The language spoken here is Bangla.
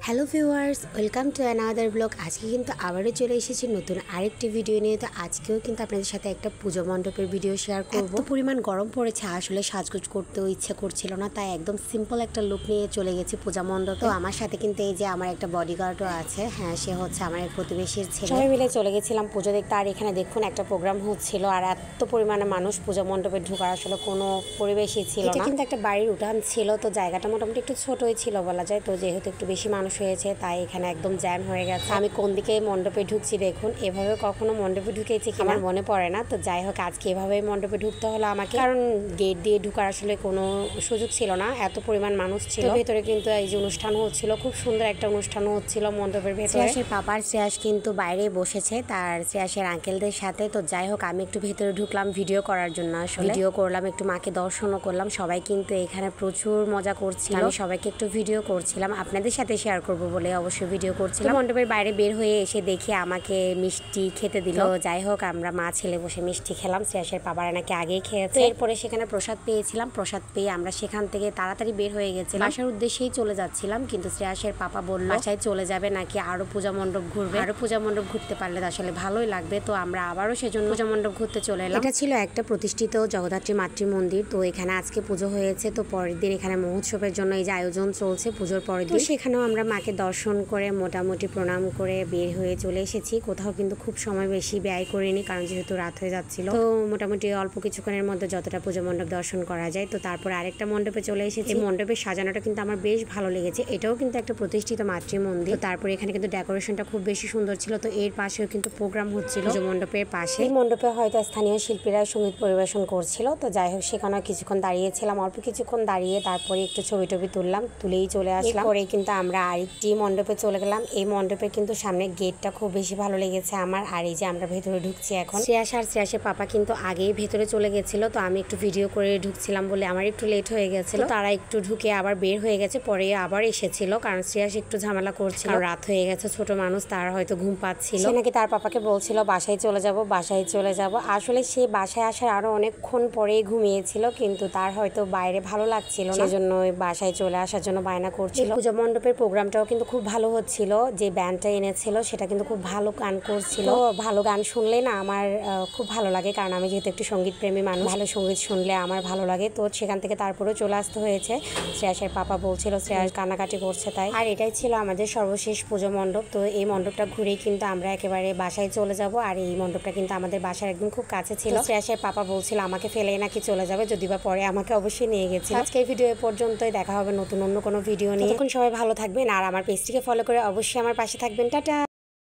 Hello viewers, welcome to another blog. আজকে কিন্তু আবারও চলে এসেছি নতুন আরেকটি ভিডিও নিয়ে। তো আজকেও কিন্তু আপনাদের সাথে একটা পুজো মণ্ডপের ভিডিও শেয়ার করব। এত পরিমাণ গরম পড়েছে, আসলে সাজগোজ করতেও ইচ্ছে করছিল না, তাই একদম সিম্পল একটা লুক নিয়ে চলে গেছি পূজা মণ্ডপে। তো আমার সাথে কিন্তু এই যে আমার একটা বডিগার্ডও আছে, হ্যাঁ সে হচ্ছে আমার এক প্রতিবেশীর ছেলে। সবাই মিলে চলে গেছিলাম পুজো দেখতে। আর এখানে দেখুন একটা প্রোগ্রাম হচ্ছিল, আর এত পরিমাণে মানুষ পূজা মণ্ডপে ঢোকার আসলে কোনো পরিবেশই ছিল না। এটা কিন্তু একটা বাড়ির উঠান ছিল, তো জায়গাটা মোটামুটি একটু ছোটই ছিল বলা যায়। তো যেহেতু একটু বেশি মানুষ হয়েছে তাই এখানে একদম জ্যাম হয়ে গেছে। আমি কোন দিকে মণ্ডপে ঢুকছি দেখুন, এভাবে কখনো মণ্ডপে ঢুকেছি কিনা আমার মনে পড়ে না। তো যাই হোক, আজকে এভাবে মণ্ডপে ঢুকতে হলো আমাকে, কারণ গেট দিয়ে ঢুকার আসলে কোনো সুযোগ ছিল না, এত পরিমাণ মানুষ ছিল। ভেতরে কিন্তু এই যে অনুষ্ঠান হচ্ছিল, খুব সুন্দর একটা অনুষ্ঠান হচ্ছিল মণ্ডপের ভেতরে। শ্রেয়াসের পাপার শ্রেয়াস কিন্তু বাইরে বসেছে তার শ্রেয়াসের আঙ্কেলদের সাথে। তো যাই হোক, আমি একটু ভেতরে ঢুকলাম ভিডিও করার জন্য। আসলে ভিডিও করলাম, একটু মাকে দর্শনও করলাম। সবাই কিন্তু এখানে প্রচুর মজা করছিল, আমি সবাইকে একটু ভিডিও করছিলাম, আপনাদের সাথে শেয়ার করব বলে অবশ্যই ভিডিও করছিলাম। মণ্ডপের বাইরে বের হয়ে এসে দেখি আমাকে মিষ্টি খেতে দিল। যাই হোক, আমরা মা ছেলে বসে মিষ্টি খেলাম। শ্রেয়াসের পাপারা নাকি আগেই খেয়েছে। এরপরে সেখানে প্রসাদ পেয়েছিলাম, প্রসাদ পেয়ে আমরা সেখান থেকে তাড়াতাড়ি বের হয়ে গেছিলাম, বাসার উদ্দেশ্যেই চলে যাচ্ছিলাম। কিন্তু শ্রেয়াসের পাপা বলল বাসায় চলে যাবে নাকি আরো পূজা মণ্ডপ ঘুরবে, আরো পূজা মণ্ডপ ঘুরতে পারলে আসলে ভালোই লাগবে। তো আমরা আবারও সেজন্য পূজা মণ্ডপ ঘুরতে চলে এলাম। এটা ছিল একটা প্রতিষ্ঠিত জগদ্ধাত্রী মাতৃ মন্দির। তো এখানে আজকে পুজো হয়েছে, তো পরের দিন এখানে মহোৎসবের জন্য এই যে আয়োজন চলছে পুজোর পরের দিন। সেখানেও আমরা মাকে দর্শন করে মোটামুটি প্রণাম করে বের হয়ে চলে এসেছি। কোথাও কিন্তু খুব সময় বেশি ব্যয় করিনি, কারণ যেহেতু রাত হয়ে যাচ্ছিল। তো মোটামুটি অল্প কিছুক্ষণের মধ্যে যতটা পূজা মণ্ডপ দর্শন করা যায়। তো তারপরে আরেকটা মণ্ডপে চলে এসেছি। এই মণ্ডপের সাজানোটা কিন্তু আমার বেশ ভালো লেগেছে, এটাও কিন্তু একটা প্রতিষ্ঠিত মাতৃ মন্দির। তারপরে এখানে কিন্তু ডেকোরেশনটা খুব বেশি সুন্দর ছিল। তো এর পাশেও কিন্তু প্রোগ্রাম হচ্ছিল পূজা মণ্ডপের পাশে। এই মণ্ডপে হয়তো স্থানীয় শিল্পীরা সঙ্গীত পরিবেশন করছিল। তো যাই হোক, সেখানে কিছুক্ষণ দাঁড়িয়েছিলাম, অল্প কিছুক্ষণ দাঁড়িয়ে তারপরে একটু ছবি টবি তুললাম, তুলেই চলে আসলাম। পরে কিন্তু আমরা আরেকটি মণ্ডপে চলে গেলাম। এই মণ্ডপের কিন্তু সামনে গেটটা খুব বেশি ভালো লেগেছে আমার। আর এই যে আমরা ভেতরে ঢুকছি এখন। শ্রেয়াস আর শ্রেয়াসের পাপা কিন্তু আগেই ভেতরে চলে গেছিল, তো আমি একটু ভিডিও করে ঢুকছিলাম বলে আমার একটু লেট হয়ে গেছিল। তারা একটু ঢুকে আবার বের হয়ে গেছে, পরে আবার এসেছিল, কারণ শ্রেয়াস একটু ঝামেলা করছিল, রাত হয়ে গেছে, ছোট মানুষ, তার হয়তো ঘুম পাচ্ছিল। সে নাকি তার পাপাকে বলছিল বাসায় চলে যাব, বাসায় চলে যাব। আসলে সে বাসায় আসার আরো অনেকক্ষণ পরেই ঘুমিয়েছিল, কিন্তু তার হয়তো বাইরে ভালো লাগছিল না, সেজন্য বাসায় চলে আসার জন্য বায়না করছিল। পূজা মণ্ডপের প্রোগ্রামটাও কিন্তু খুব ভালো হচ্ছিল। যে ব্যান্ডটা এনেছিল সেটা কিন্তু খুব ভালো গান করছিল। ভালো গান শুনলে না আমার খুব ভালো লাগে, কারণ আমি যেহেতু একটু সঙ্গীত প্রেমী মানুষ, ভালো সঙ্গীত শুনলে আমার ভালো লাগে। তো সেখান থেকে তারপরেও চলে আসতে হয়েছে। শ্রেয়াসের পাপা বলছিল শ্রেয়াস কান্নাকাটি করছে তাই। আর এটাই ছিল আমাদের সর্বশেষ পুজো মণ্ডপ। তো এই মণ্ডপটা ঘুরেই কিন্তু আমরা একেবারে বাসায় চলে যাব। আর এই মণ্ডপটা কিন্তু আমাদের বাসার একদম খুব কাছে ছিল। শ্রেয়াসের পাপা বলছিল আমাকে ফেলেই নাকি চলে যাবে, যদি বা পরে আমাকে অবশ্যই নিয়ে গেছে। আজকে এই ভিডিও পর্যন্তই, দেখা হবে নতুন অন্য কোনো ভিডিও নিয়ে। তখন সবাই ভালো থাকবেন, আর আমার পেজটিকে ফলো করে অবশ্যই আমার পাশে থাকবেন। টাটা।